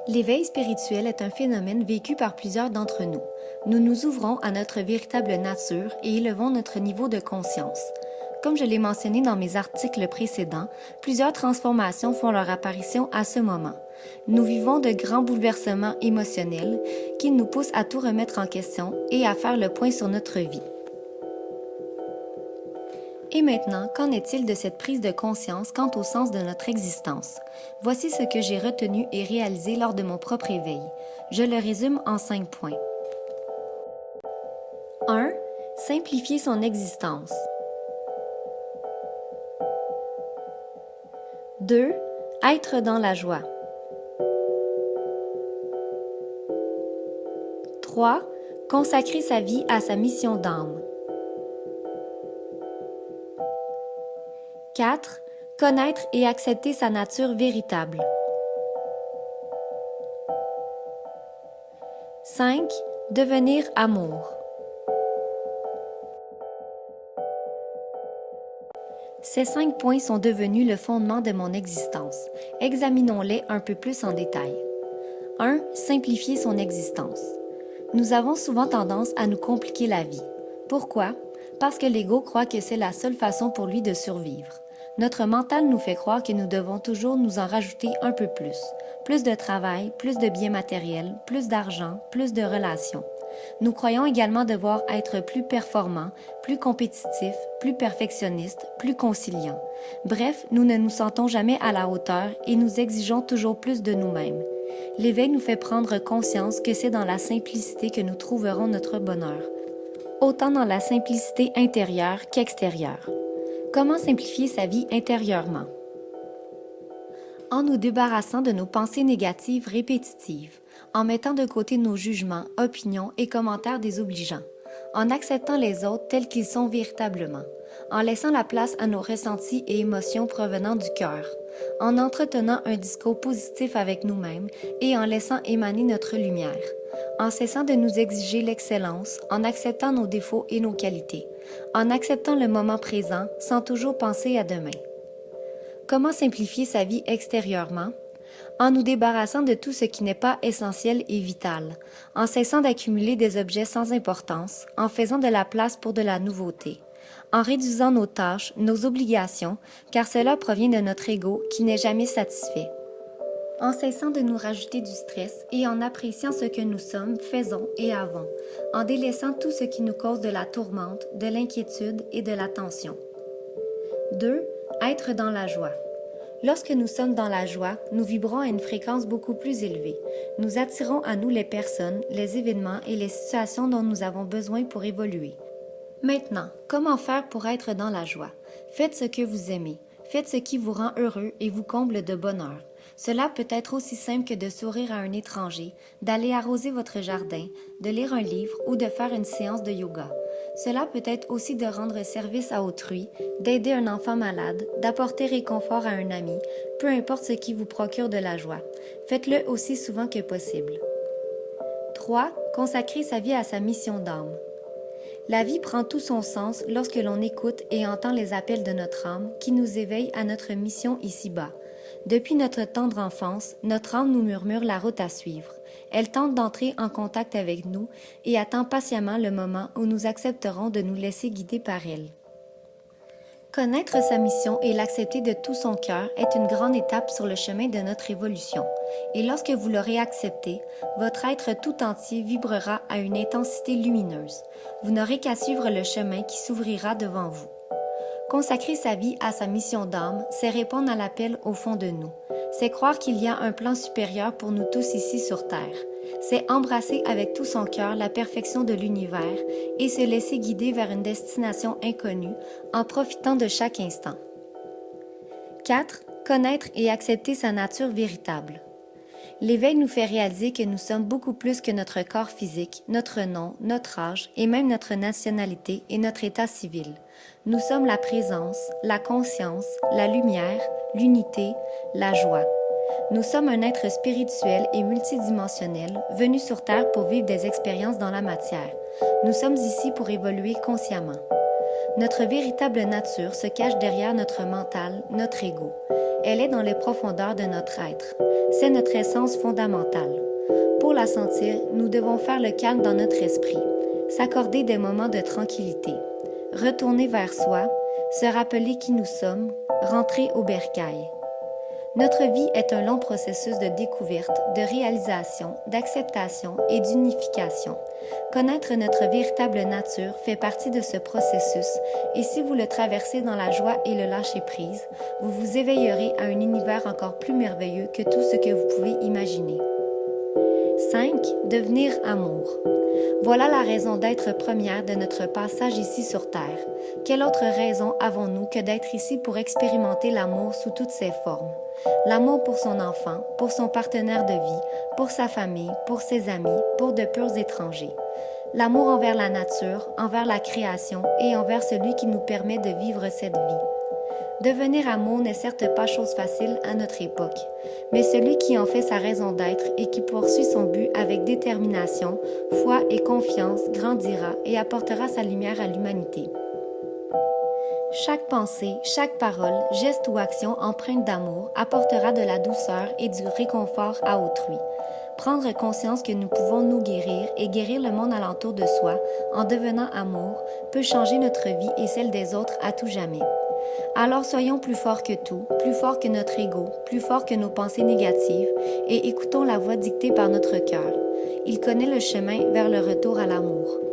L'éveil spirituel est un phénomène vécu par plusieurs d'entre nous. Nous nous ouvrons à notre véritable nature et élevons notre niveau de conscience. Comme je l'ai mentionné dans mes articles précédents, plusieurs transformations font leur apparition à ce moment. Nous vivons de grands bouleversements émotionnels qui nous poussent à tout remettre en question et à faire le point sur notre vie. Et maintenant, qu'en est-il de cette prise de conscience quant au sens de notre existence? Voici ce que j'ai retenu et réalisé lors de mon propre éveil. Je le résume en 5 points. 1. Simplifier son existence. 2. Être dans la joie. 3. Consacrer sa vie à sa mission d'âme. 4. Connaître et accepter sa nature véritable. 5. Devenir amour. Ces 5 points sont devenus le fondement de mon existence. Examinons-les un peu plus en détail. 1. Simplifier son existence. Nous avons souvent tendance à nous compliquer la vie. Pourquoi? Parce que l'ego croit que c'est la seule façon pour lui de survivre. Notre mental nous fait croire que nous devons toujours nous en rajouter un peu plus. Plus de travail, plus de biens matériels, plus d'argent, plus de relations. Nous croyons également devoir être plus performants, plus compétitifs, plus perfectionnistes, plus conciliants. Bref, nous ne nous sentons jamais à la hauteur et nous exigeons toujours plus de nous-mêmes. L'éveil nous fait prendre conscience que c'est dans la simplicité que nous trouverons notre bonheur, autant dans la simplicité intérieure qu'extérieure. Comment simplifier sa vie intérieurement? En nous débarrassant de nos pensées négatives répétitives, en mettant de côté nos jugements, opinions et commentaires désobligeants, en acceptant les autres tels qu'ils sont véritablement, en laissant la place à nos ressentis et émotions provenant du cœur, en entretenant un discours positif avec nous-mêmes et en laissant émaner notre lumière, en cessant de nous exiger l'excellence, en acceptant nos défauts et nos qualités, en acceptant le moment présent sans toujours penser à demain. Comment simplifier sa vie extérieurement? En nous débarrassant de tout ce qui n'est pas essentiel et vital, en cessant d'accumuler des objets sans importance, en faisant de la place pour de la nouveauté, en réduisant nos tâches, nos obligations, car cela provient de notre ego qui n'est jamais satisfait, en cessant de nous rajouter du stress et en appréciant ce que nous sommes, faisons et avons, en délaissant tout ce qui nous cause de la tourmente, de l'inquiétude et de la tension. 2. Être dans la joie. Lorsque nous sommes dans la joie, nous vibrons à une fréquence beaucoup plus élevée. Nous attirons à nous les personnes, les événements et les situations dont nous avons besoin pour évoluer. Maintenant, comment faire pour être dans la joie? Faites ce que vous aimez. Faites ce qui vous rend heureux et vous comble de bonheur. Cela peut être aussi simple que de sourire à un étranger, d'aller arroser votre jardin, de lire un livre ou de faire une séance de yoga. Cela peut être aussi de rendre service à autrui, d'aider un enfant malade, d'apporter réconfort à un ami, peu importe ce qui vous procure de la joie. Faites-le aussi souvent que possible. 3. Consacrer sa vie à sa mission d'âme. La vie prend tout son sens lorsque l'on écoute et entend les appels de notre âme qui nous éveillent à notre mission ici-bas. Depuis notre tendre enfance, notre âme nous murmure la route à suivre. Elle tente d'entrer en contact avec nous et attend patiemment le moment où nous accepterons de nous laisser guider par elle. Connaître sa mission et l'accepter de tout son cœur est une grande étape sur le chemin de notre évolution. Et lorsque vous l'aurez accepté, votre être tout entier vibrera à une intensité lumineuse. Vous n'aurez qu'à suivre le chemin qui s'ouvrira devant vous. Consacrer sa vie à sa mission d'âme, c'est répondre à l'appel au fond de nous. C'est croire qu'il y a un plan supérieur pour nous tous ici sur Terre. C'est embrasser avec tout son cœur la perfection de l'univers et se laisser guider vers une destination inconnue en profitant de chaque instant. 4. Connaître et accepter sa nature véritable. L'éveil nous fait réaliser que nous sommes beaucoup plus que notre corps physique, notre nom, notre âge et même notre nationalité et notre état civil. Nous sommes la présence, la conscience, la lumière, l'unité, la joie. Nous sommes un être spirituel et multidimensionnel venu sur Terre pour vivre des expériences dans la matière. Nous sommes ici pour évoluer consciemment. Notre véritable nature se cache derrière notre mental, notre ego. Elle est dans les profondeurs de notre être. C'est notre essence fondamentale. Pour la sentir, nous devons faire le calme dans notre esprit, s'accorder des moments de tranquillité, retourner vers soi, se rappeler qui nous sommes, rentrer au bercail. Notre vie est un long processus de découverte, de réalisation, d'acceptation et d'unification. Connaître notre véritable nature fait partie de ce processus et si vous le traversez dans la joie et le lâcher-prise, vous vous éveillerez à un univers encore plus merveilleux que tout ce que vous pouvez imaginer. 5. Devenir amour. Voilà la raison d'être première de notre passage ici sur Terre. Quelle autre raison avons-nous que d'être ici pour expérimenter l'amour sous toutes ses formes? L'amour pour son enfant, pour son partenaire de vie, pour sa famille, pour ses amis, pour de purs étrangers. L'amour envers la nature, envers la création et envers celui qui nous permet de vivre cette vie. Devenir amour n'est certes pas chose facile à notre époque, mais celui qui en fait sa raison d'être et qui poursuit son but avec détermination, foi et confiance grandira et apportera sa lumière à l'humanité. Chaque pensée, chaque parole, geste ou action empreinte d'amour apportera de la douceur et du réconfort à autrui. Prendre conscience que nous pouvons nous guérir et guérir le monde alentour de soi en devenant amour peut changer notre vie et celle des autres à tout jamais. Alors soyons plus forts que tout, plus forts que notre ego, plus forts que nos pensées négatives et écoutons la voix dictée par notre cœur. Il connaît le chemin vers le retour à l'amour.